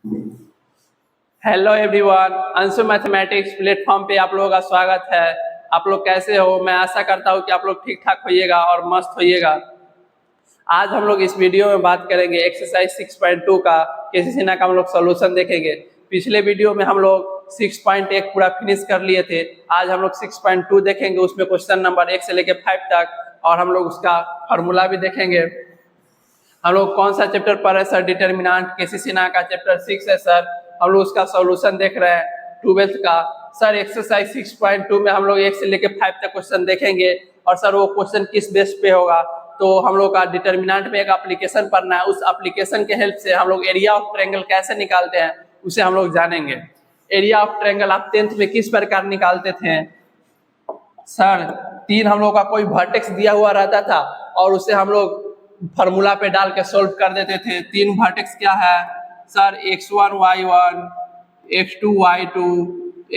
Hello everyone, Anshu mathematics platform पे आप लोगों का स्वागत है। आप लोग कैसे हो? मैं आशा करता हूँ कि आप लोग ठीक ठाक होइएगा और मस्त होइएगा। आज हम लोग इस वीडियो में बात करेंगे एक्सरसाइज 6.2 का केसीसी ना का हम लोग सॉल्यूशन देखेंगे। पिछले वीडियो में हम लोग 6.1 पूरा फिनिश कर लिए थे। आज हम लोग 6.2 देखेंगे, उसमें क्वेश्चन नंबर 1 से लेकर 5 तक, और हम लोग उसका फॉर्मूला भी देखेंगे। हम लोग कौन सा चैप्टर पढ़ रहे हैं सर? डिटर्मिनेंट केसीसी ना का चैप्टर 6 है सर। हम लोग उसका सॉल्यूशन देख रहे हैं 12th का। सर एक्सरसाइज 6.2 में हम लोग 1 से लेकर 5 तक क्वेश्चन देखेंगे, और सर वो क्वेश्चन किस बेस पे होगा, तो हम लोग का डिटर्मिनेंट में एक एप्लीकेशन पढ़ना है। उस एप्लीकेशन के हेल्प से हम लोग एरिया ऑफ ट्रायंगल कैसे निकालते हैं उसे हम लोग जानेंगे। एरिया ऑफ ट्रायंगल आप 10th में किस प्रकार निकालते थे सर? 3 हम लोग का कोई वर्टेक्स दिया हुआ रहता था और उसे हम लोग फार्मूला पे डाल के सोल्व कर देते थे। 3 वर्टेक्स क्या है sir? x1 y1, x2 y2,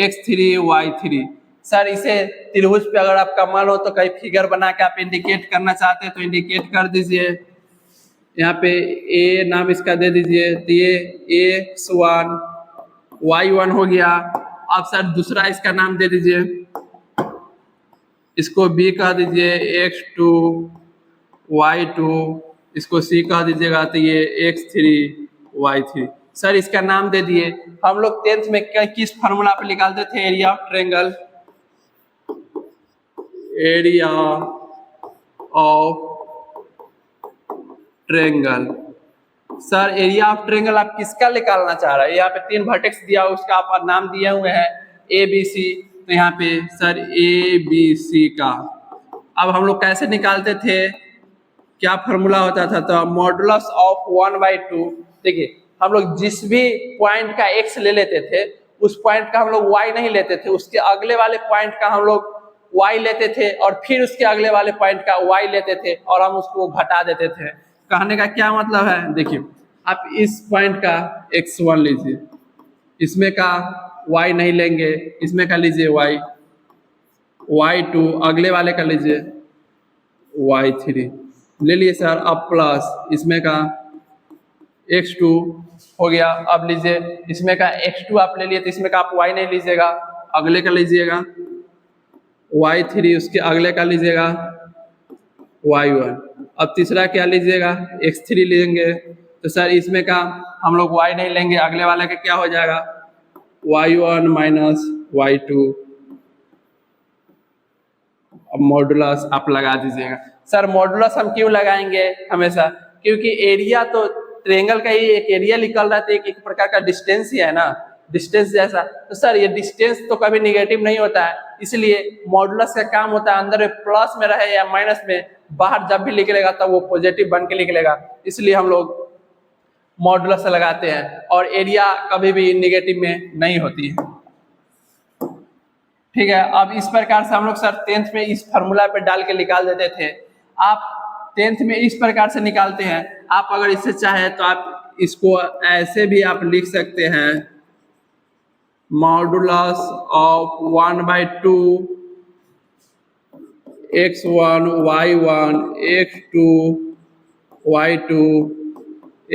x3 y3। Sir इसे त्रिभुज पे अगर आपका मन हो तो कहीं फिगर बना के आप इंडिकेट करना चाहते हैं तो इंडिकेट कर दीजिए। यहाँ पे ए नाम इसका दे दीजिए, तो ये x1 y1 हो गया। अब सर दूसरा इसका नाम दे दीजिए, इसको b कह दीजिए, x2 y2, इसको c कह दीजिएगा, तो ये x3 y3। सर इसका नाम दे दिए। हम लोग 10th में किस फार्मूला पे निकालते थे area of triangle? Area of triangle. Sir area of triangle आप किसका निकालना चाह रहे हैं? यहाँ पे 3 वर्टेक्स दिया, उसका आप नाम दिए हुए हैं ए बी सी, तो यहाँ पे सर ए बी सी का। अब हम लोग कैसे निकालते थे, क्या फार्मूला होता था? तो मॉडुलस ऑफ 1/2। देखिए हम लोग जिस भी पॉइंट का x ले लेते थे उस पॉइंट का हम लोग y नहीं लेते थे, उसके अगले वाले पॉइंट का हम लोग y लेते थे, और फिर उसके अगले वाले पॉइंट का y लेते थे और हम उसको घटा देते थे। कहने का क्या मतलब है? देखिए आप इस पॉइंट का x1 लीजिए, इसमें का y नहीं लेंगे, इसमें का लीजिए y2, अगले वाले का लीजिए y3 ले लिए सर। अब प्लस इसमें का x2 हो गया। अब लीजिए इसमें का x2 आप ले लिए, तो इसमें का आप y नहीं लीजिएगा, अगले का लीजिएगा y3, उसके अगले का लीजिएगा y1। अब तीसरा क्या लीजिएगा? x3 लेंगे, तो सर इसमें का हम लोग y नहीं लेंगे, अगले वाले का क्या हो जाएगा? y1 minus y2। अब मॉडुलस आप लगा दीजिएगा। सर मॉडुलस हम क्यों लगाएंगे हमेशा? क्योंकि एरिया तो ट्रायंगल का ही एक एरिया निकल रहा था, एक प्रकार का डिस्टेंस ही है ना, डिस्टेंस जैसा। तो सर ये डिस्टेंस तो कभी निगेटिव नहीं होता है, इसलिए मॉडुलस का काम होता है अंदर प्लस में रहे या माइनस में, बाहर जब भी निकलेगा तब वो पॉजिटिव बन के निकलेगा, इसलिए हम लोग मॉडुलस लगाते हैं। और एरिया कभी भी निगेटिव में नहीं होती है, ठीक है। अब इस प्रकार से हम लोग सर 10th में इस फार्मूला पे डाल के निकाल देते थे। आप 10th में इस प्रकार से निकालते हैं। आप अगर इससे चाहे तो आप इसको ऐसे भी आप लिख सकते हैं, modulus of 1/2 x1 y1 x2 y2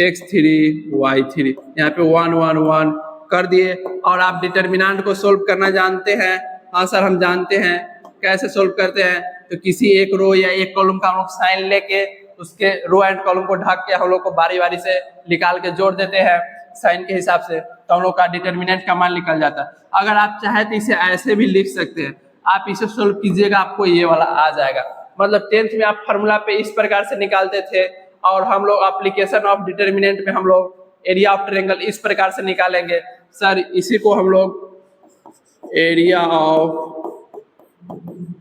x3 y3। यहाँ पे 1 1 1 कर दिए। और आप डिटर्मिनेंट को सोल्व करना जानते हैं? हाँ सर हम जानते हैं। कैसे सोल्व करते हैं? तो किसी एक रो या एक कॉलम का हम लोग साइन लेके उसके रो एंड कॉलम को ढक के हम लोग को बारी बारी से निकाल के जोड़ देते हैं साइन के हिसाब से, तो हम लोग का डिटर्मिनेंट का मान निकल जाता है। अगर आप चाहे तो इसे ऐसे भी लिख सकते हैं, आप इसे सोल्व कीजिएगा आपको ये वाला आ जाएगा। मतलब 10th में आप फार्मूला पे इस प्रकार से निकालते थे, और हम लोग एप्लीकेशन ऑफ डिटर्मिनेंट में हम लोग एरिया ऑफ ट्रायंगल इस प्रकार से निकालेंगे। सर इसी को हम लोग एरिया ऑफ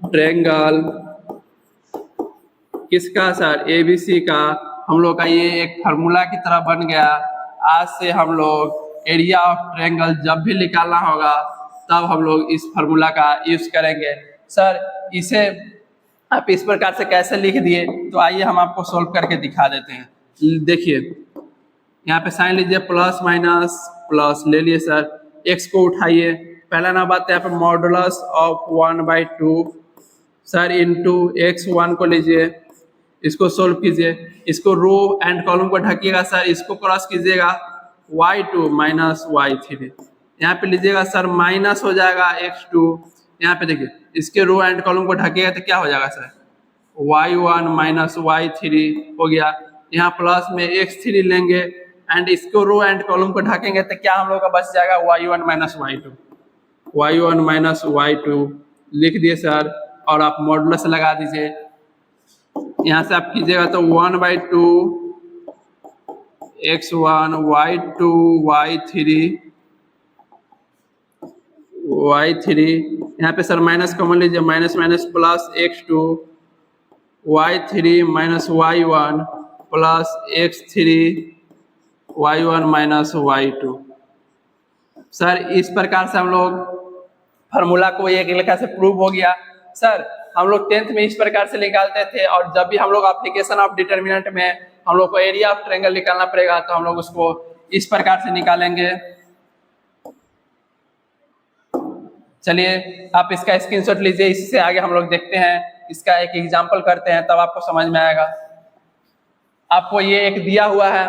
ट्रायंगल किसका सर? एबीसी का। हम लोग का ये एक फार्मूला की तरह बन गया। आज से हम लोग एरिया ऑफ ट्रायंगल जब भी निकालना होगा तब हम लोग इस फार्मूला का यूज करेंगे। सर इसे आप इस प्रकार से कैसे लिख दिए, तो आइए हम आपको सोल्व करके दिखा देते हैं। देखिए यहाँ पे साइन लीजिए, प्लस माइनस प्लस ले लिए सर, x को उठाइए, पहला ना बात है यहाँ पे modulus of 1/2 sir into x1 को लीजिए, इसको सोल्व कीजिए, इसको रो एंड कॉलम को ढकिएगा सर, इसको क्रॉस कीजिएगा, y2 माइनस y3। यहाँ पे लीजिएगा सर माइनस हो जाएगा x2, यहाँ पे देखिए इसके रो एंड कॉलम को ढकेगा तो क्या हो जाएगा सर y1 माइनस y3 हो गया। यहाँ प्लस में x3 लेंगे एंड इसको रो एंड कॉलम को ढकेंगे तो क्या हम लोग का बच जाएगा y1 minus y2, y1 minus y2 लिख दिए सर। और आप मॉडुलस लगा दीजिए, यहाँ से आप कीजिएगा तो 1/2 x1 y2 y3 यहाँ पे सर माइनस कॉमन लीजिए, minus minus plus x2 y3 minus y1 plus x3 y1 minus y2। Sir इस प्रकार से हम लोग फार्मूला को एक लेखा से प्रूव हो गया। सर हम लोग 10th में इस प्रकार से निकालते थे, और जब भी हम लोग एप्लीकेशन ऑफ डिटर्मिनेंट में हम लोग को एरिया ऑफ ट्रायंगल निकालना पड़ेगा तो हम लोग उसको इस प्रकार से निकालेंगे। चलिए आप इसका स्क्रीनशॉट लीजिए, इससे आगे हम लोग देखते हैं, इसका एक एग्जांपल करते हैं तब आपको समझ में आएगा। आपको ये एक दिया हुआ है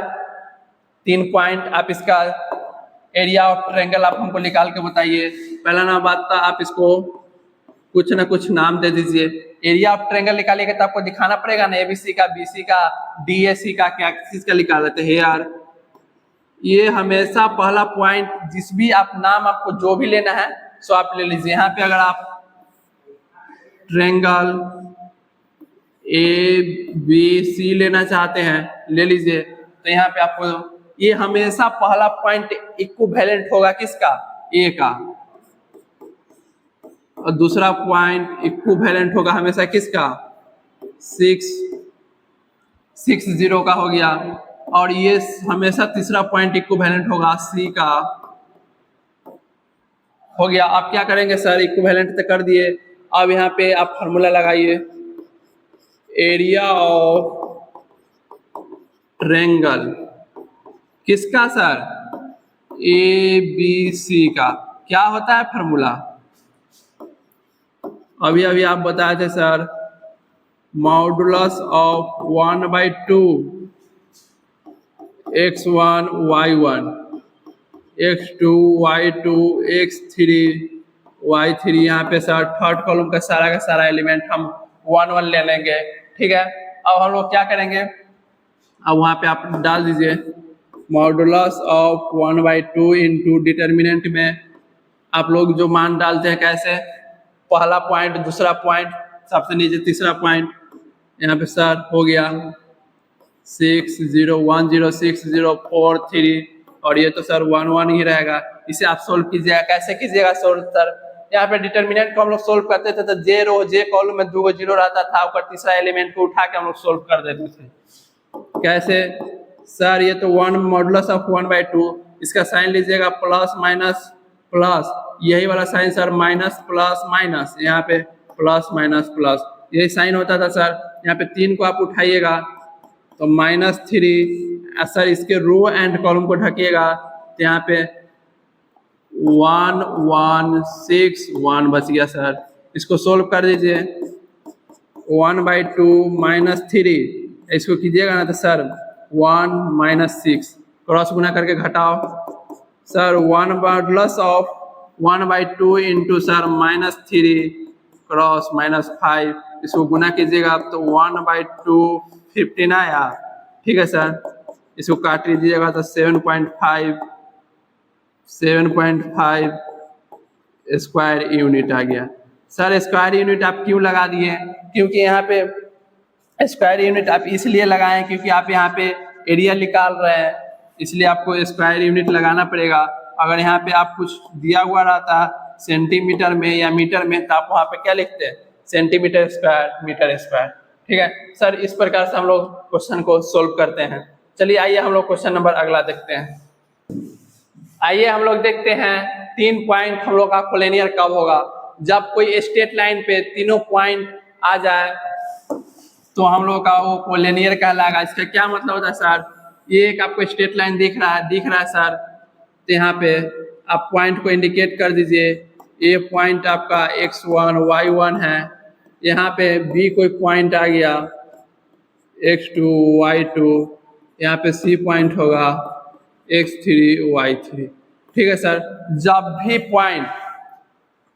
3 पॉइंट, आप इसका एरिया ऑफ ट्रायंगल आप हमको निकाल के बताइए। पहला ना बात था आप इसको कुछ ना कुछ नाम दे दीजिए। एरिया ऑफ ट्रायंगल निकालिएगा तो आपको दिखाना पड़ेगा ना एबीसी का, बीसी का, डीएसी का, क्या किस का निकाल लेते हैं यार। ये हमेशा पहला पॉइंट जिस भी आप नाम आपको जो भी लेना है सो आप ले लीजिए। यहाँ पे अगर आप ट्रायंगल ABC लेना चाहते हैं ले लीजिए, तो यहाँ पे आपको ये हमेशा पहला पॉइंट इक्विवेलेंट होगा किसका, ए का, और दूसरा पॉइंट इक्विवेलेंट होगा हमेशा किसका 6 का हो गया, और ये हमेशा तीसरा पॉइंट इक्विवेलेंट होगा C का हो गया। आप क्या करेंगे सर इक्विवेलेंट तो कर दिए, अब यहाँ पे आप फार्मूला लगाइए एरिया ऑफ ट्रायंगल किसका सर ABC का, क्या होता है फार्मूला अभी अभी आप बताए थे sir, modulus of 1/2 x1 y1 x2 y2 x3 y3। यहाँ पे सर थर्ड कॉलम का सारा एलिमेंट हम 1 1 ले लेंगे, ठीक है। अब हम लोग क्या करेंगे, अब वहाँ पे आप डाल दीजिए मॉडुलस ऑफ 1/2 इंटू डिटर्मिनेंट में आप लोग जो मान डालते हैं कैसे, पहला पॉइंट, दूसरा पॉइंट, सबसे नीचे तीसरा पॉइंट। यहाँ पे सर हो गया 6 0 1 0 6 0 4 3, और ये तो सर 1 1 ही रहेगा। इसे आप सोल्व कीजिएगा, कैसे कीजिएगा सोल्व सर, यहाँ पे डिटर्मिनेंट को हम लोग सोल्व करते थे तो जे रो जे कॉलम में 2 जीरो रहता था, ऊपर तीसरा एलिमेंट को उठा के हम लोग सोल्व कर देते थे। कैसे सर, ये तो 1 मॉडुलस ऑफ 1/2, इसका साइन लीजिएगा प्लस माइनस प्लस, यही वाला sign sir minus plus minus, यहाँ पे प्लस माइनस प्लस, यही साइन होता था सर। यहाँ पे 3 को आप उठाइएगा तो -3, सर इसके रो एंड कॉलम को ढकिएगा तो यहाँ पे 1 1 6 1 बच गया सर। इसको सोल्व कर दीजिए 1/2 -3, इसको कीजिएगा ना तो सर 1 -6, क्रॉस गुना करके घटाओ sir 1 modulus of 1/2 into sir -3 cross -5, इसको गुना कीजिएगा तो 1/2 15 आया, ठीक है सर। इसको काट लीजिएगा तो 7.5 स्क्वायर यूनिट आ गया। सर स्क्वायर यूनिट आप क्यों लगा दिए, क्योंकि यहाँ पे स्क्वायर यूनिट आप इसलिए लगाएं क्योंकि आप यहाँ पे एरिया निकाल रहे हैं, इसलिए आपको स्क्वायर यूनिट लगाना पड़ेगा। अगर यहाँ पे आप कुछ दिया हुआ रहता सेंटीमीटर में या मीटर में तो आप वहाँ पे क्या लिखते हैं सेंटीमीटर स्क्वायर मीटर स्क्वायर, ठीक है सर। इस प्रकार से हम लोग क्वेश्चन को सोल्व करते हैं। चलिए आइए हम लोग क्वेश्चन नंबर अगला देखते हैं। आइए हम लोग देखते हैं 3 पॉइंट हम लोग का कोलिनियर कब होगा, जब कोई स्ट्रेट लाइन पे तीनों पॉइंट आ जाए तो हम लोग का वो कोलिनियर कहलाएगा। इसका क्या मतलब होता है सर, ये एक आपको स्ट्रेट लाइन दिख रहा है सर, तो यहाँ पे आप पॉइंट को इंडिकेट कर दीजिए। ये पॉइंट आपका x1 y1 है, यहाँ पे B कोई पॉइंट आ गया x2 y2, यहाँ पे C पॉइंट होगा, x3y3। ठीक है सर, जब भी पॉइंट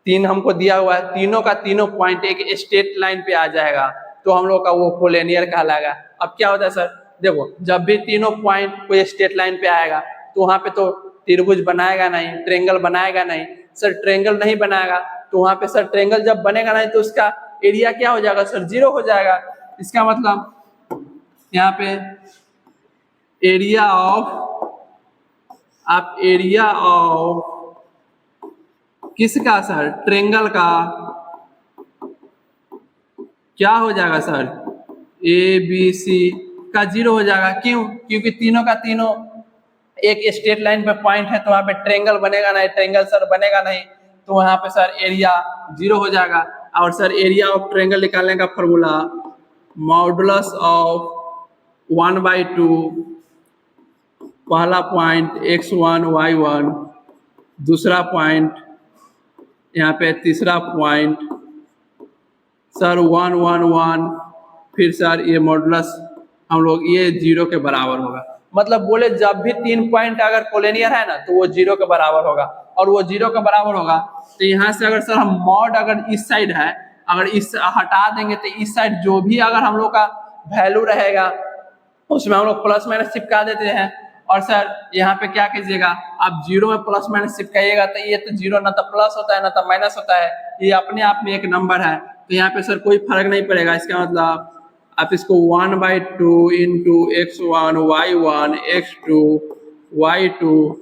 3 हमको दिया हुआ है, तीनों का तीनों पॉइंट एक स्ट्रेट लाइन पे आ जाएगा तो हम लोग का वो कोलिनियर कहलाएगा। अब क्या होता है सर, देखो जब भी तीनों पॉइंट कोई स्ट्रेट लाइन पे आएगा तो वहां पे तो त्रिभुज बनाएगा नहीं, ट्रेंगल बनाएगा नहीं। सर ट्रेंगल नहीं बनाएगा तो वहां पे सर ट्रेंगल जब बनेगा नहीं तो उसका एरिया क्या हो जाएगा सर, 0 हो जाएगा। इसका मतलब यहाँ पे एरिया ऑफ किसका सर, ट्रेंगल का क्या हो जाएगा सर, ABC का 0 हो जाएगा। क्यों? क्योंकि तीनों का तीनों एक स्ट्रेट लाइन पे पॉइंट है तो वहां पे ट्रेंगल बनेगा नहीं, ट्रेंगल सर बनेगा नहीं तो वहां पे सर एरिया 0 हो जाएगा। और सर एरिया ऑफ ट्रेंगल निकालने का फॉर्मूला मॉडुलस ऑफ 1/2 पहला पॉइंट x1 y1, दूसरा पॉइंट यहाँ पे तीसरा पॉइंट सर 1 1 1, फिर सर ये मॉडुलस हम लोग ये 0 के बराबर होगा। मतलब बोले जब भी 3 पॉइंट अगर कोलिनियर है ना तो वो 0 के बराबर होगा, और वो 0 के बराबर होगा तो यहाँ से अगर सर हम मॉड अगर इस साइड है, अगर इस हटा देंगे तो इस साइड जो भी अगर हम लोग का वैल्यू रहेगा उसमें हम लोग प्लस माइनस चिपका देते हैं। और सर यहाँ पे क्या कीजिएगा, आप 0 में प्लस माइनस चिपकाइएगा तो ये तो 0 ना तो प्लस होता है ना तो माइनस होता है, ये अपने आप में एक नंबर है तो यहाँ पे सर कोई फर्क नहीं पड़ेगा। इसका मतलब आप इसको 1/2 into x1 y1 x2 y2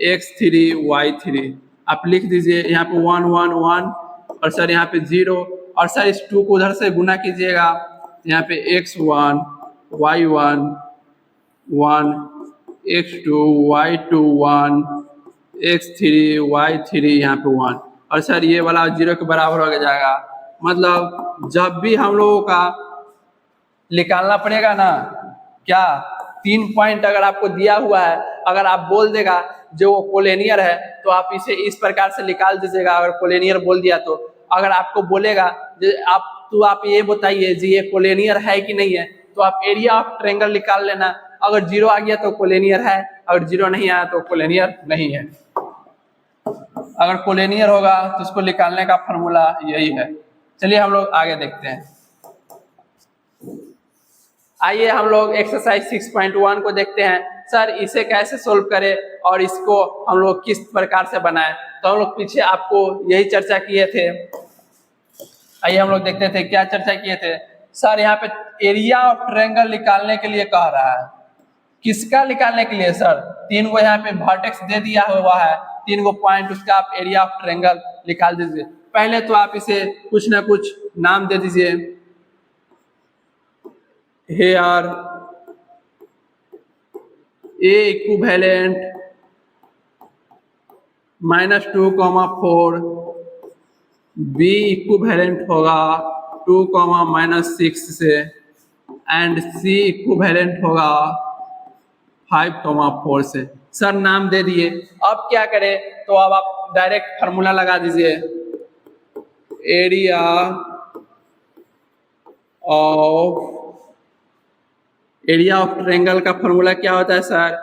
x3 y3 आप लिख दीजिए। यहाँ पे 1 1 1 और सर यहाँ पे 0, और सर इस 2 को उधर से गुना कीजिएगा, यहाँ पे x1 y1 1 x2 y2 1 x3 y3 यहाँ पे 1, और सर ये वाला 0 के बराबर हो जाएगा। मतलब जब भी हम लोगों का निकालना पड़ेगा ना, क्या 3 पॉइंट अगर आपको दिया हुआ है, अगर आप बोल देगा जो वो कोलिनियर है तो आप इसे इस प्रकार से निकाल दीजिएगा। अगर कोलिनियर बोल दिया तो अगर आपको बोलेगा आप ये बताइए जी ये कोलिनियर है कि नहीं है, तो आप एरिया ऑफ ट्रायंगल निकाल लेना। अगर 0 आ गया तो कोलिनियर है, अगर 0 नहीं आया तो कोलिनियर नहीं है। अगर कोलिनियर होगा तो उसको निकालने का फॉर्मूला यही है। चलिए हम लोग आगे देखते हैं। आइए हम लोग एक्सरसाइज 6.1 को देखते हैं। सर इसे कैसे सोल्व करें और इसको हम लोग किस प्रकार से बनाएं, तो हम लोग पीछे आपको यही चर्चा किए थे। आइए हम लोग देखते थे क्या चर्चा किए थे। सर यहाँ पे एरिया ऑफ ट्रायंगल निकालने के लिए कह रहा है। किसका निकालने के लिए सर? 3 को यहाँ पे वर्टेक्स दे दिया हुआ है, 3 को पॉइंट, उसका आप एरिया ऑफ ट्रायंगल निकाल दीजिए। पहले तो आप इसे कुछ ना कुछ नाम दे दीजिए। Here A equivalent -2, 4, B equivalent होगा 2, -6 से, एंड C इक्विवेलेंट होगा 5, 4 से। सर नाम दे दिए। अब क्या करें, तो अब आप डायरेक्ट फार्मूला लगा दीजिए। एरिया ऑफ ट्रायंगल का फॉर्मूला क्या होता है सर?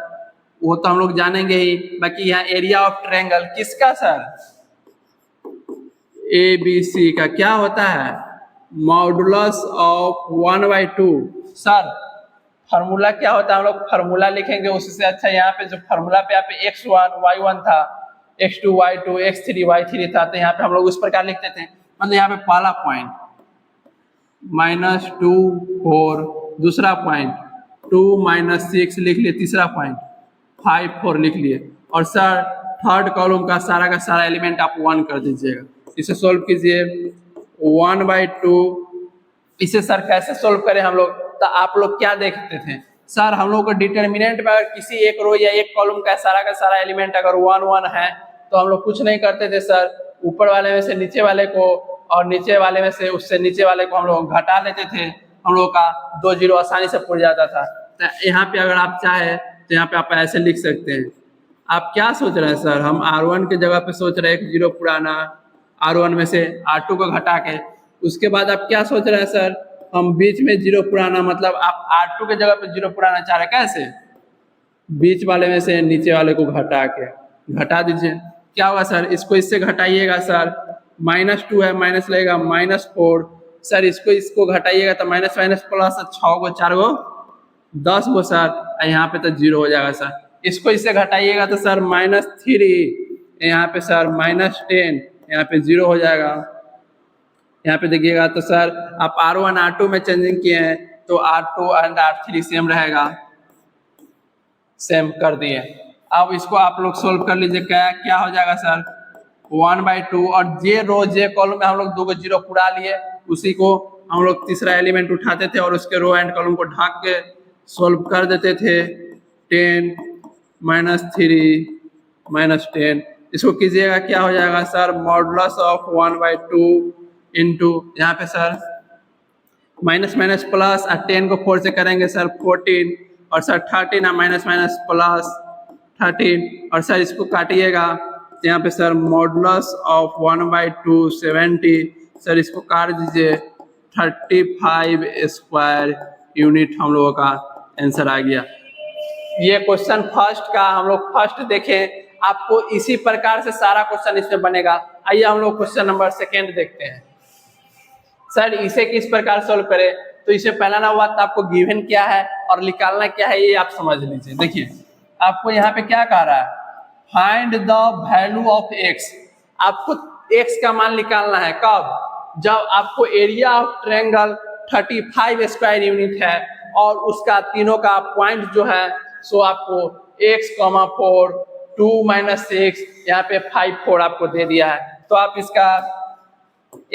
वो तो हम लोग जानेंगे ही। बाकी यहाँ एरिया ऑफ ट्रायंगल किसका सर? ABC का क्या होता है? Modulus of 1/2। सर फार्मूला क्या होता है? हम लोग फार्मूला लिखेंगे, उससे अच्छा यहाँ पे जो फार्मूला पे यहाँ पे x1 y1 था, x2 y2 x3 y3 था, तो यहाँ पे हम लोग उस प्रकार लिखते थे। मतलब यहाँ पे पहला पॉइंट -2 4, दूसरा पॉइंट 2 -6 लिख लिए, तीसरा पॉइंट 5 4 लिख लिए, और सर थर्ड कॉलम का सारा एलिमेंट आप 1 कर दीजिएगा। इसे सोल्व कीजिए। 1/2 इसे सर कैसे सोल्व करें हम लोग? तो आप लोग क्या देखते थे सर, हम लोग को डिटर्मिनेंट में अगर किसी एक रो या एक कॉलम का सारा एलिमेंट अगर 1 1 है तो हम लोग कुछ नहीं करते थे सर, ऊपर वाले में से नीचे वाले को और नीचे वाले में से उससे नीचे वाले को हम लोग घटा लेते थे। हम लोग का 2 0 आसानी से पुर जाता था। तो यहाँ पे अगर आप चाहे तो यहाँ पे आप ऐसे लिख सकते हैं। आप क्या सोच रहे हैं सर? हम R1 की जगह पे सोच रहे हैं कि 0 पुराना, R1 में से R2 को घटा के। उसके बाद आप क्या सोच रहे हैं सर? हम बीच में 0 पुराना, मतलब आप R2 के जगह पे 0 पुराना चाह रहे हैं। कैसे? बीच वाले में से नीचे वाले को घटा दीजिए। क्या होगा सर, इसको इससे घटाइएगा सर, -2 है, माइनस लगेगा -4। सर इसको घटाइएगा तो माइनस माइनस प्लस 6 गो 4 गो 10 गो सर, यहाँ पे तो 0 हो जाएगा सर। इसको इससे घटाइएगा तो सर -3, यहाँ पे सर -10, यहाँ पे 0 हो जाएगा। यहाँ पे देखिएगा तो सर आप R1 R2 में चेंजिंग किए हैं तो R2 एंड R3 सेम रहेगा, सेम कर दिए। अब इसको आप लोग सोल्व कर लीजिए, क्या क्या हो जाएगा सर, 1/2 और जे रो जे कॉलम में हम लोग 2 को 0 पुरा लिए, उसी को हम लोग तीसरा एलिमेंट उठाते थे और उसके रो एंड कॉलम को ढाक के सोल्व कर देते थे। 10 -3 -10, इसको कीजिएगा क्या हो जाएगा सर, मॉडुलस ऑफ 1/2 इंटू यहाँ पे सर माइनस माइनस प्लस 10 को 4 से करेंगे सर 14, और सर 13 माइनस माइनस प्लस 13, और सर इसको काटिएगा तो यहाँ पे सर मॉडुलस ऑफ 1/2 70, सर इसको काट दीजिए 35 स्क्वायर यूनिट हम लोगों का आंसर आ गया। ये क्वेश्चन फर्स्ट का हम लोग फर्स्ट देखें, आपको इसी प्रकार से सारा क्वेश्चन इसमें बनेगा। आइए हम लोग क्वेश्चन नंबर सेकेंड देखते हैं। सर इसे किस प्रकार सोल्व करें, तो इसे पहला ना हुआ तो आपको गिवन क्या है और निकालना क्या है ये आप समझ लीजिए। देखिए आपको यहाँ पे क्या कह रहा है, find the value of x। आपको x का मान निकालना है कब, जब आपको area of triangle 35 square unit है और उसका तीनों का पॉइंट जो है सो आपको x, 4 2 -6 यहाँ पे 5 4 आपको दे दिया है। तो आप इसका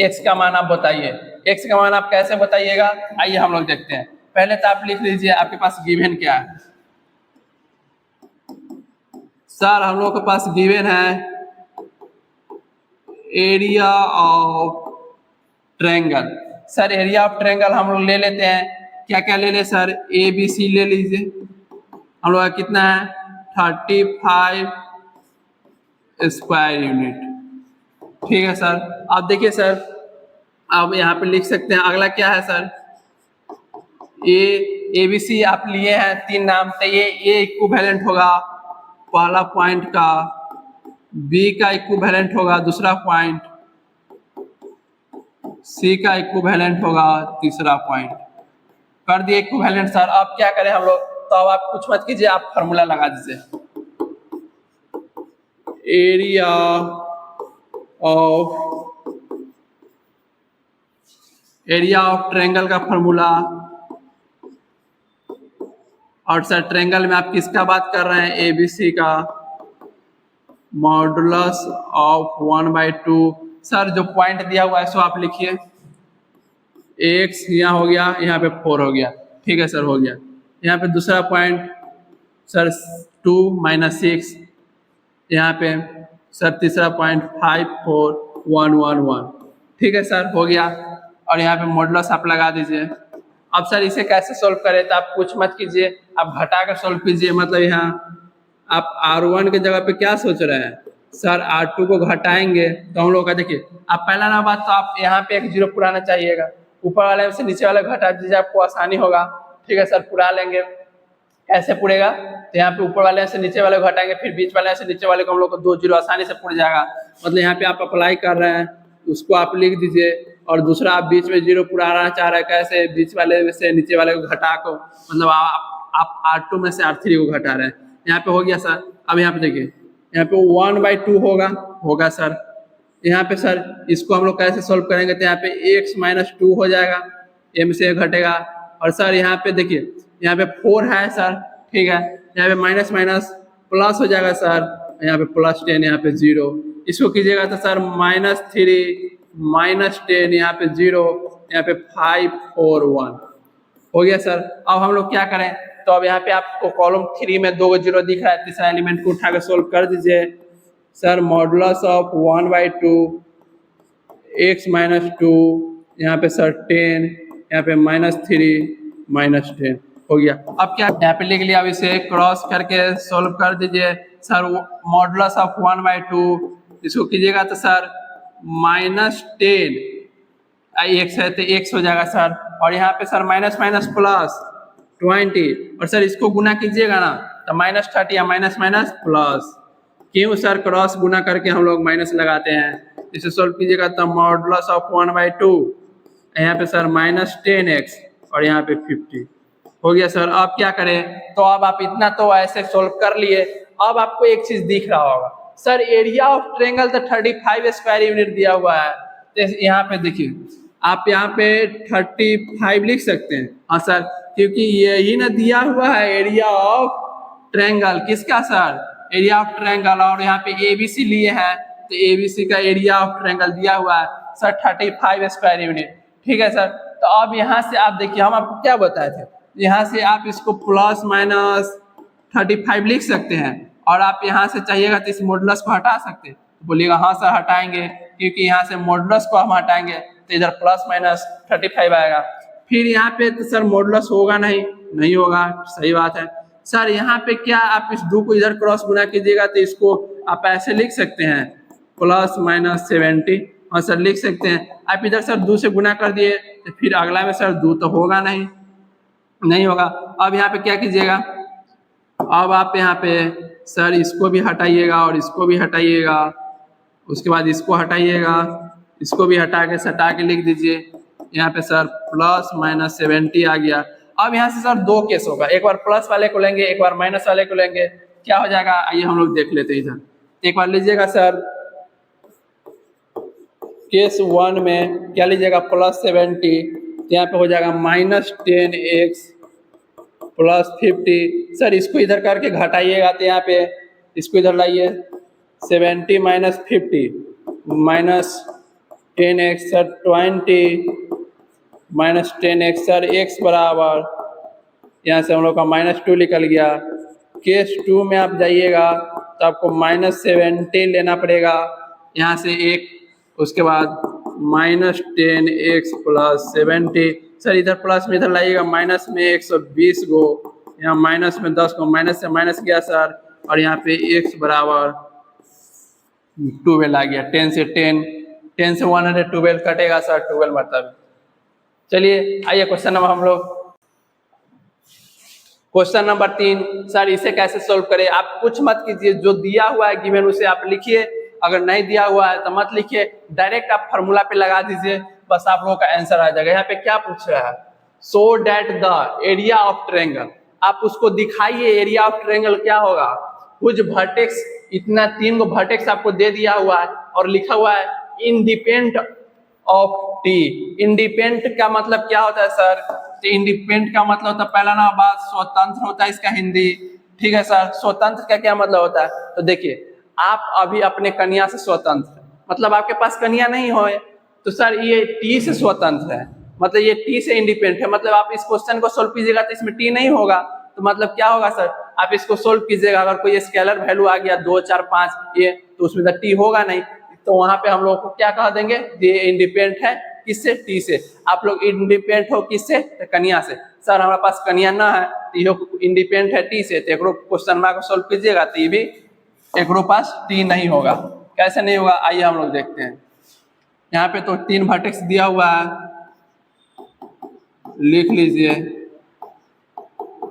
x का मान आप बताइए, x का मान आप कैसे बताइएगा, आइए हम लोग देखते हैं। पहले तो आप लिख लीजिए आपके पास गिवन क्या है। सर हम लोग के पास गिवन है area of triangle. Sir area of triangle हम लोग ले लेते हैं, क्या क्या ले ले सर, ABC ले लीजिए, हम लोग का कितना है 35 स्क्वायर यूनिट, ठीक है सर। अब देखिए सर अब यहाँ पे लिख सकते हैं अगला क्या है सर, ABC आप लिए हैं 3 नाम, तो ये इक्विवेलेंट होगा पहला पॉइंट का, B का इक्विवेलेंट होगा दूसरा पॉइंट, C का इक्विवेलेंट होगा तीसरा पॉइंट। कर दिए इक्विवेलेंट सर। अब क्या करें हम लोग, तो अब आप कुछ मत कीजिए, आप फॉर्मूला लगा दीजिए, एरिया ऑफ ट्रायंगल का फॉर्मूला। और सर ट्रायंगल में आप किसका बात कर रहे हैं, ABC का, मॉडुलस ऑफ 1/2। सर जो पॉइंट दिया हुआ है सो आप लिखिए, x यहाँ हो गया, यहाँ पे 4 हो गया, ठीक है सर हो गया। यहाँ पे दूसरा पॉइंट सर 2 -6, यहाँ पे सर तीसरा पॉइंट 5 4 1 1 1, ठीक है सर हो गया। और यहाँ पे मॉडुलस आप लगा दीजिए। अब सर इसे कैसे सोल्व करें, तो आप कुछ मत कीजिए, आप घटा कर सोल्व कीजिए। मतलब यहाँ आप R1 के जगह पे क्या सोच रहे हैं सर, R2 को घटाएंगे तो हम लोग का देखिए, आप पहला ना बात तो आप यहाँ पे एक 0 पुराना चाहिएगा, ऊपर वाले से नीचे वाले घटा दीजिए, आपको आसानी होगा, ठीक है सर। पुरा लेंगे, ऐसे पुड़ेगा तो यहाँ पे ऊपर वाले से नीचे वाले घटाएंगे, फिर बीच वाले से नीचे वाले को हम लोग को 2 0 आसानी से पुड़ जाएगा। मतलब यहाँ पे आप अप्लाई कर रहे हैं उसको आप लिख दीजिए, और दूसरा आप बीच में 0 पुराना चाह रहे हैं, कैसे बीच वाले में से नीचे वाले को घटा को, मतलब आप R2 में से R3 को घटा रहे हैं। यहाँ पे हो गया सर। अब यहाँ पे देखिए, यहाँ पे 1/2 होगा सर। यहाँ पे सर इसको हम लोग कैसे सोल्व करेंगे, तो यहाँ पे x -2 हो जाएगा, m से घटेगा। और सर यहाँ पे देखिए यहाँ पे 4 है सर, ठीक है, यहाँ पे माइनस माइनस प्लस हो जाएगा सर, यहाँ पे +10, यहाँ पे 0। इसको कीजिएगा तो सर -3 -10, यहाँ पे 0, यहाँ पे 5 4 1 हो गया सर। अब हम लोग क्या करें, तो अब यहाँ पे आपको कॉलम 3 में 2 0 दिख रहा है, तीसरा एलिमेंट को उठा कर सोल्व कर दीजिए। सर मॉडुलस ऑफ 1/2 x -2, यहाँ पे सर 10, यहाँ पे -3 -10 हो गया। अब क्या यहाँ पे लिख लिया, अब इसे क्रॉस करके सोल्व कर दीजिए। सर मॉडुलस ऑफ 1/2 इसको कीजिएगा तो सर -10 x है तो x हो जाएगा सर, और यहाँ पे सर माइनस माइनस प्लस 20, और सर इसको गुना कीजिएगा ना तो तो -30 या माइनस माइनस प्लस। क्यों सर? क्रॉस गुना करके हम लोग माइनस लगाते हैं। इसे सोल्व कीजिएगा तो मॉडुलस ऑफ 1/2, यहाँ पे सर -10x और यहाँ पे 50 हो गया सर। अब क्या करें? तो अब आप इतना तो ऐसे सोल्व कर लिए। अब आपको एक चीज दिख रहा होगा सर, एरिया ऑफ ट्रायंगल तो 35 स्क्वायर यूनिट दिया हुआ है। तो यहाँ पे देखिए, आप यहाँ पे 35 लिख सकते हैं। हाँ सर, क्योंकि यही ना दिया हुआ है एरिया ऑफ ट्रायंगल। किसका सर? Area of triangle. और यहाँ पे एबीसी लिए हैं, तो एबीसी का एरिया ऑफ ट्रायंगल दिया हुआ है सर 35 स्क्वायर यूनिट। ठीक है सर। तो अब यहाँ से आप देखिए, हम आपको क्या बताए थे, यहाँ से आप इसको प्लस माइनस 35 लिख सकते हैं। और आप यहाँ से चाहिएगा तो इस मॉडुलस को हटा सकते हैं। तो बोलिएगा हाँ सर हटाएंगे, क्योंकि यहाँ से मॉडुलस को हम हटाएंगे तो इधर प्लस माइनस 35 आएगा। फिर यहाँ पे तो सर मॉडुलस होगा नहीं होगा। सही बात है सर। यहाँ पे क्या, आप इस 2 को इधर क्रॉस गुना कीजिएगा तो इसको आप ऐसे लिख सकते हैं प्लस माइनस 70। हाँ सर लिख सकते हैं। आप इधर सर 2 से गुना कर दिए तो फिर अगला में सर 2 तो होगा नहीं होगा। अब यहाँ पे क्या कीजिएगा, अब आप यहाँ पे सर इसको भी हटाइएगा और इसको भी हटाइएगा, उसके बाद इसको हटाइएगा, इसको भी हटा के सटा के लिख दीजिए। यहाँ पे सर प्लस माइनस 70 आ गया। अब यहाँ से सर 2 केस होगा, एक बार प्लस वाले को लेंगे, एक बार माइनस वाले को लेंगे। क्या हो जाएगा आइए हम लोग देख लेते हैं। इधर एक बार लीजिएगा सर, केस 1 में क्या लीजिएगा प्लस 70, यहाँ पे हो जाएगा -10x प्लस 50। सर इसको इधर करके घटाइएगा तो यहाँ पे इसको इधर लाइए, 70 minus 50 -10x sir 20 minus 10x sir x बराबर, यहाँ से हम लोग का -2 निकल गया। केस 2 में आप जाइएगा तो आपको -70 लेना पड़ेगा, यहाँ से 1, उसके बाद -10x प्लस 70। सर इधर प्लस में इधर लाइएगा, माइनस में 120 गो, यहाँ माइनस में 10 गो, माइनस से माइनस गया सर, और यहाँ पे x बराबर 12 आ गया। 10 से 112 कटेगा सर, 12 मतलब। चलिए आइए क्वेश्चन नंबर हम लोग, क्वेश्चन नंबर 3। सर इसे कैसे सोल्व करें? आप कुछ मत कीजिए, जो दिया हुआ है गिवन उसे आप लिखिए, अगर नहीं दिया हुआ है तो मत लिखिए, डायरेक्ट आप फार्मूला पे लगा दीजिए, बस आप लोगों का आंसर आ जाएगा। यहाँ पे क्या पूछ रहा है, so that the area of triangle, आप उसको दिखाइए एरिया ऑफ ट्रायंगल क्या होगा। कुछ वर्टेक्स, इतना 3 गो वर्टेक्स आपको दे दिया हुआ है और लिखा हुआ है इंडिपेंडेंट ऑफ टी। इंडिपेंडेंट का मतलब क्या होता है सर? तो इंडिपेंडेंट का मतलब होता है, पहला ना बात स्वतंत्र होता है इसका हिंदी। ठीक है सर, स्वतंत्र का क्या मतलब होता है? तो देखिए, आप अभी अपने कन्या से स्वतंत्र, मतलब आपके पास कन्या नहीं हो, तो सर ये टी से स्वतंत्र है, मतलब ये टी से इंडिपेंडेंट है। मतलब आप इस क्वेश्चन को सोल्व कीजिएगा तो इसमें टी नहीं होगा, तो मतलब क्या होगा सर? आप इसको सोल्व कीजिएगा, अगर कोई स्केलर वैल्यू आ गया 2, 4, 5 ये, तो उसमें तो टी होगा नहीं, तो वहां पे हम लोग को क्या कह देंगे, ये इंडिपेंडेंट है किससे? टी से। आप लोग इंडिपेंडेंट हो किससे? तो कन्या से। सर हमारे पास कन्या ना है तो ये इंडिपेंडेंट है टी से, तो एक क्वेश्चन को सोल्व कीजिएगा तो ये भी एक पास टी नहीं होगा। कैसे नहीं होगा आइए हम लोग देखते हैं। यहाँ पे तो 3 वर्टेक्स दिया हुआ है, लिख लीजिए।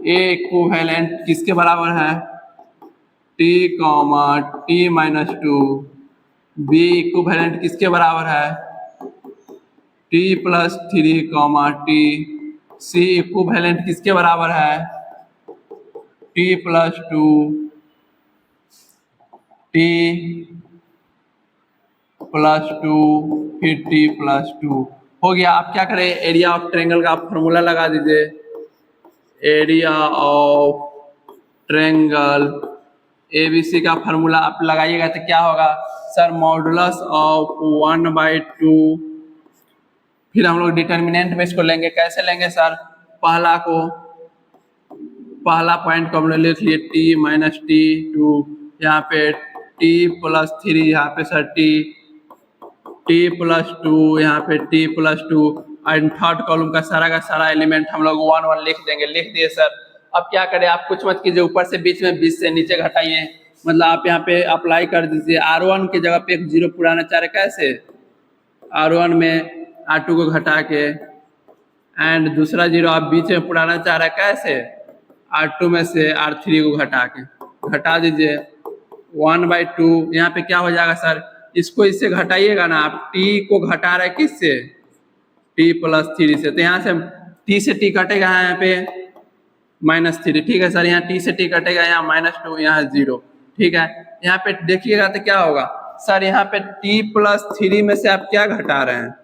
ए इक्विवेलेंट किसके बराबर है? T comma T minus 2। B equivalent किसके बराबर है? T plus 3 comma T. C equivalent किसके बराबर है? टी प्लस 2 टी प्लस 2 फिर टी प्लस 2 हो गया। आप क्या करें, एरिया ऑफ ट्रायंगल का आप फॉर्मूला लगा दीजिए। एरिया ऑफ ट्रायंगल एबीसी का फार्मूला आप लगाइएगा तो क्या होगा सर? Modulus of 1/2। फिर हम लोग डिटर्मिनेंट में इसको लेंगे, कैसे लेंगे सर? पहला पॉइंट को हम लोग लिख लिए टी माइनस टी 2, यहाँ पे टी प्लस 3, यहाँ पे सर टी प्लस 2, यहाँ पे टी प्लस 2, और थर्ड कॉलम का सारा एलिमेंट हम लोग 1 1 लिख देंगे। लिख दिए सर। अब क्या करें, आप कुछ मत कीजिए, ऊपर से बीच में 20 से नीचे घटाइए, मतलब आप यहाँ पे अप्लाई कर दीजिए। R1 की जगह पे एक 0 पुराना चाह रहे, कैसे? R1 में R2 को घटा के, एंड दूसरा 0 आप बीच में पुराना चाह रहे, कैसे? R2 में से R3 को घटा दीजिए 1/2। यहाँ पे क्या हो जाएगा सर, इसको इससे घटाइएगा ना आप, t को घटा रहे किससे, t+3 से, तो यहाँ से t से t कटेगा यहाँ पे -3, ठीक है सर। यहाँ t से t कटेगा, यहाँ -2, यहाँ 0, ठीक है। यहाँ पे देखिएगा तो क्या होगा सर, यहाँ पे t+3 में से आप क्या घटा रहे हैं,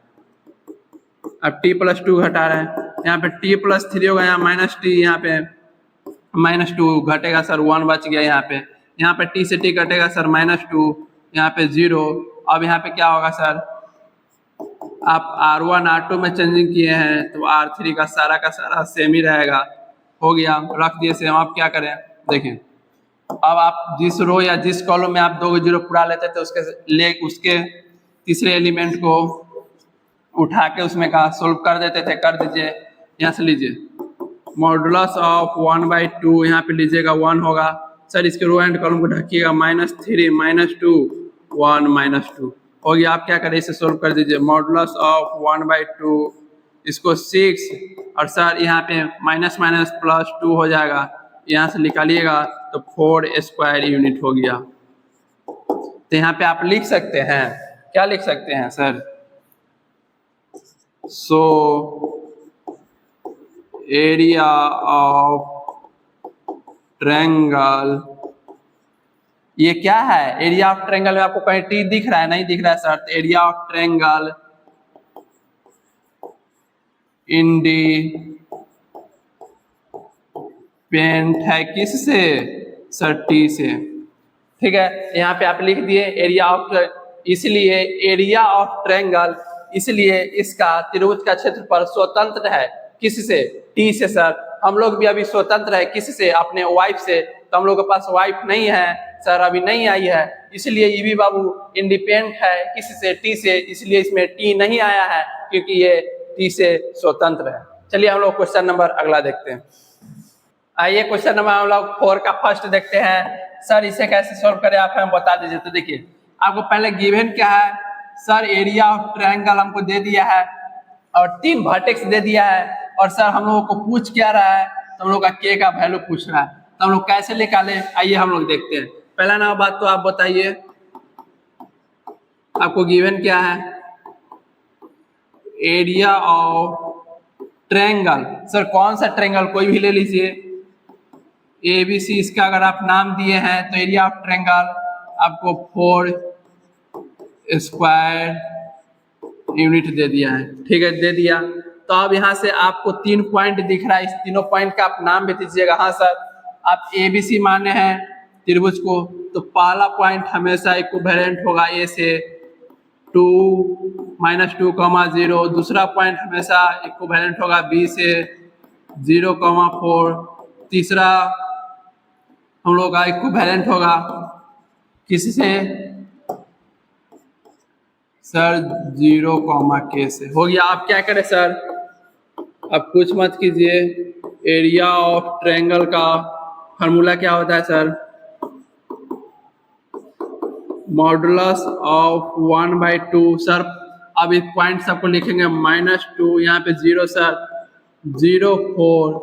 अब t+2 घटा रहे हैं। यहाँ पे t+3 होगा, यहाँ -t, यहाँ पे -2 घटेगा सर, 1 बच गया यहाँ पे t से t कटेगा सर -2, यहाँ पे 0। अब यहाँ पे क्या होगा सर, आप R1 R2 में चेंजिंग किए हैं तो R3 का सारा सेम ही रहेगा। हो गया, रख दिए सेम। आप क्या करें, देखिए अब आप जिस रो या जिस कॉलम में आप 2 जीरो पुरा लेते थे उसके तीसरे एलिमेंट को उठा के उसमें का सोल्व कर देते थे, कर दीजिए। यहाँ से लीजिए मॉडुलस ऑफ 1/2, यहाँ पे लीजिएगा 1 होगा सर। इसके रो एंड कॉलम को ढकिएगा, -3 -2 1 -2 हो गया। आप क्या करें, इसे सोल्व कर दीजिए। मॉडुलस ऑफ 1/2 इसको 6 और सर यहाँ पे +2 हो जाएगा, यहाँ से निकालिएगा तो 4 स्क्वायर यूनिट हो गया। तो यहाँ पे आप लिख सकते हैं, क्या लिख सकते हैं sir, so area of triangle, ये क्या है, एरिया ऑफ ट्रायंगल में आपको कहीं टी दिख रहा है, नहीं दिख रहा है सर। तो एरिया ऑफ ट्रायंगल इंडिपेंडेंट है किससे सर, टी से, ठीक है। यहाँ पे आप लिख दिए एरिया ऑफ, इसलिए एरिया ऑफ ट्रायंगल, इसलिए इसका त्रिभुज का क्षेत्रफल स्वतंत्र है किससे, टी से सर। हम लोग भी अभी स्वतंत्र है किससे, अपने वाइफ से। तो हम लोग के पास वाइफ नहीं है सर, अभी नहीं आई है, इसलिए ईवी बाबू इंडिपेंडेंट है किससे, टी से, इसलिए इसमें टी नहीं आया है क्योंकि ये टी से स्वतंत्र है। चलिए हम लोग क्वेश्चन नंबर अगला देखते हैं। आइए क्वेश्चन नंबर हम लोग 4 का फर्स्ट देखते हैं। सर इसे कैसे सॉल्व करें आप हमें बता दीजिए। तो देखिए आपको पहले गिवन क्या है सर, एरिया ऑफ ट्रायंगल हमको दे दिया है और 3 वर्टेक्स दे दिया है, और सर हम लोगों को पूछ क्या रहा है, तो हम लोग का के का वैल्यू पूछ रहा है। तो हम लोग कैसे निकालें, आइए हम लोग देखते हैं। पहला ना बात तो आप बताइए, आपको गिवन क्या है, एरिया ऑफ ट्रायंगल। सर कौन सा ट्रायंगल, कोई भी ले लीजिए, ABC, इसका अगर आप नाम दिए हैं तो एरिया ऑफ ट्रायंगल आपको 4 स्क्वायर यूनिट दे दिया है, ठीक है, दे दिया। तो अब यहाँ से आपको 3 पॉइंट दिख रहा है, इस तीनों पॉइंट का आप नाम भी दीजिएगा। हाँ सर, आप ABC माने हैं त्रिभुज को, तो पहला पॉइंट हमेशा इक्विवेलेंट होगा A से 2 -2, 0। दूसरा पॉइंट हमेशा इक्विवेलेंट होगा B से 0, 4। तीसरा हम लोग का इक्विवेलेंट होगा किससे सर, 0, K से। हो गया। आप क्या करें सर, अब कुछ मत कीजिए, एरिया ऑफ ट्रायंगल का फार्मूला क्या होता है सर, मॉडुलस ऑफ 1/2 सर। अब इस पॉइंट सबको लिखेंगे -2, यहाँ पे 0 सर, 0, 4,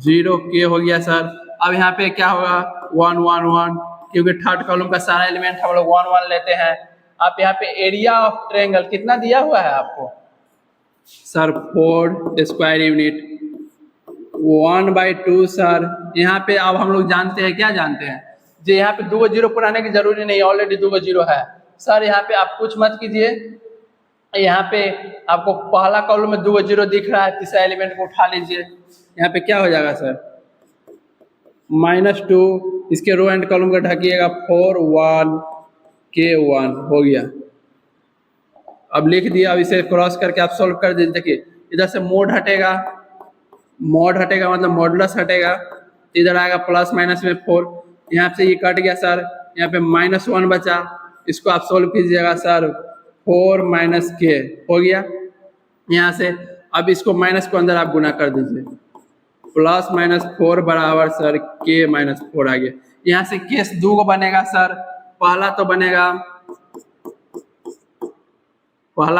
0 K हो गया सर। अब यहाँ पे क्या होगा 1 1 1, क्योंकि थर्ड कॉलम का सारा एलिमेंट हम लोग 1 1 लेते हैं। आप यहाँ पे एरिया ऑफ ट्रायंगल कितना दिया हुआ है आपको सर, 4 स्क्वायर यूनिट 1/2 सर। यहाँ पे अब हम लोग जानते हैं, क्या जानते हैं जी, यहाँ पे 2 जीरो पुराने की जरूरी नहीं, ऑलरेडी 2 जीरो है सर। यहाँ पे आप कुछ मत कीजिए, यहाँ पे आपको पहला कॉलम में 2 जीरो दिख रहा है, तीसरा एलिमेंट को उठा लीजिए। यहाँ पे क्या हो जाएगा सर, -2, इसके रो एंड कॉलम को ढकिएगा 4 1 K 1 हो गया। अब लिख दिया, अब इसे क्रॉस करके आप सोल्व कर दीजिए। देखिए इधर से मोड हटेगा मतलब मॉडुलस हटेगा, इधर आएगा प्लस माइनस में 4, यहाँ से ये कट गया सर, यहाँ पे -1 बचा, इसको आप सोल्व कीजिएगा सर, 4 K हो गया। यहाँ से अब इसको माइनस को अंदर आप गुना कर दीजिए, +-4 बराबर सर K -4 आ गया। यहाँ से केस 2 को बनेगा सर, पहला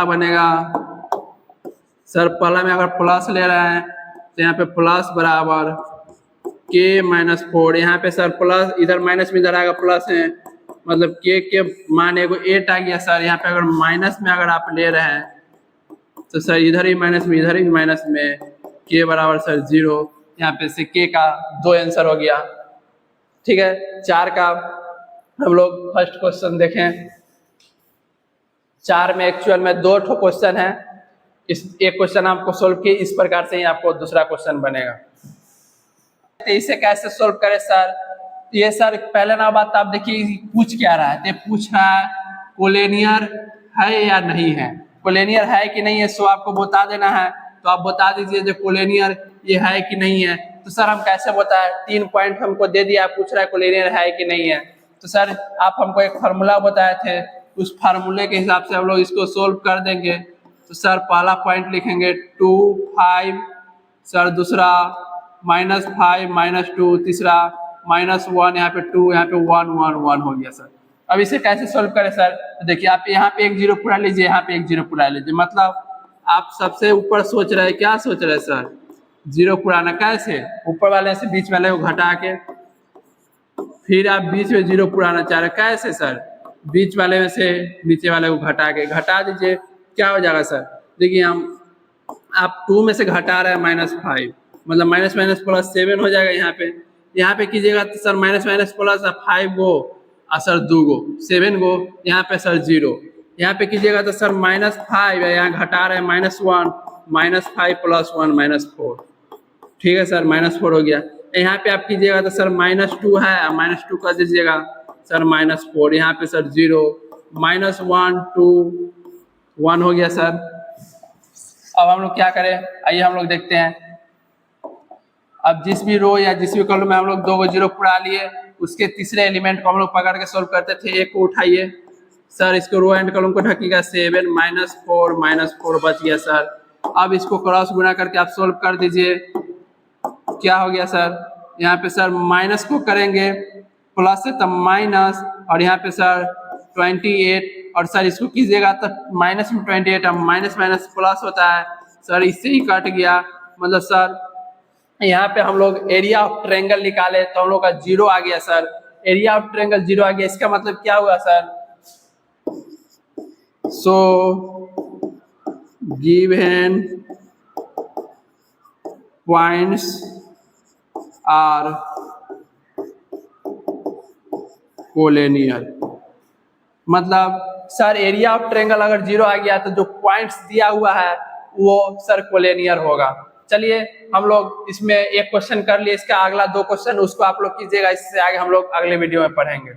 बनेगा सर, पहला में अगर प्लस ले रहे हैं तो यहाँ पे प्लस बराबर के माइनस 4, यहाँ पे सर प्लस, इधर माइनस में इधर आएगा प्लस है, मतलब के मान एगो 8 आ गया सर। यहाँ पे अगर माइनस में अगर आप ले रहे हैं तो सर इधर ही माइनस में इधर ही माइनस में, के बराबर सर 0। यहाँ पे से के का 2 आंसर हो गया। ठीक है, 4 का हम लोग फर्स्ट क्वेश्चन देखें। 4 में एक्चुअल में 2 क्वेश्चन है। इस एक क्वेश्चन आपको सोल्व किए, इस प्रकार से ही आपको दूसरा क्वेश्चन बनेगा। तो इसे कैसे सोल्व करें सर? ये सर पहले ना बात आप देखिए पूछ क्या रहा है, तो पूछ रहा है कोलिनियर है या नहीं है। कोलिनियर है कि नहीं है सो आपको बता देना है, तो आप बता दीजिए जो कोलिनियर ये है कि नहीं है। तो सर हम कैसे बताएं, 3 पॉइंट हमको दे दिया, पूछ रहा है कोलिनियर है कि नहीं है। तो सर आप हमको एक फार्मूला बताए थे, उस फार्मूले के हिसाब से हम लोग इसको सोल्व कर देंगे। तो सर पहला पॉइंट लिखेंगे 2 5, सर दूसरा -5 -2, तीसरा -1, यहाँ पे 2, यहाँ पे 1 1 1 हो गया सर। अब इसे कैसे सोल्व करें सर? तो देखिए आप यहाँ पे एक 0 पूरा लीजिए, यहाँ पे एक 0 पूरा लीजिए, मतलब आप सबसे ऊपर सोच रहे हैं, क्या सोच रहे हैं सर? 0 पुराना। कैसे? ऊपर वाले से बीच वाले को घटा के, फिर आप बीच में 0 पुराना चाह रहे, कैसे सर? बीच वाले में से नीचे वाले को घटा के, घटा दीजिए, क्या हो जाएगा सर? देखिए हम आप 2 में से घटा रहे हैं -5, मतलब माइनस माइनस प्लस 7 हो जाएगा। यहाँ पे कीजिएगा तो सर माइनस माइनस प्लस 5 गो और सर 2 गो 7 गो, यहाँ पे सर 0। यहाँ पे कीजिएगा तो सर -5 है, यहाँ घटा रहे हैं -1, -5 + 1 -4। ठीक है सर, -4 हो गया। यहाँ पे आप कीजिएगा तो सर -2 है, -2 कर दीजिएगा सर -4, यहाँ पे सर 0, -1 2 1 हो गया सर। अब हम लोग क्या करें, आइए हम लोग देखते हैं। अब जिस भी रो या जिस भी कॉलम में हम लोग 2 0 पुरा लिए, उसके तीसरे एलिमेंट को हम लोग पकड़ के सोल्व करते थे। एक को उठाइए सर, इसको रो एंड कॉलम को ढकिएगा, 7 -4 बच गया सर। अब इसको क्रॉस गुना करके आप सोल्व कर दीजिए, क्या हो गया सर? यहाँ पे सर माइनस को करेंगे, प्लस से तब माइनस, और यहाँ पे सर 28, और सर इसको कीजिएगा तो माइनस में 28, अब माइनस माइनस प्लस होता है सर, इससे ही कट गया। मतलब सर यहाँ पे हम लोग एरिया ऑफ ट्रायंगल निकाले तो हम लोग का 0 आ गया सर। एरिया ऑफ ट्रायंगल 0 आ गया, इसका मतलब क्या हुआ sir? So given points are collinear. मतलब सर एरिया ऑफ ट्रायंगल अगर 0 आ गया तो जो पॉइंट्स दिया हुआ है वो सर कोलिनियर होगा। चलिए हम लोग इसमें एक क्वेश्चन कर लिए, इसका अगला 2 क्वेश्चन उसको आप लोग कीजिएगा, इससे आगे हम लोग अगले वीडियो में पढ़ेंगे।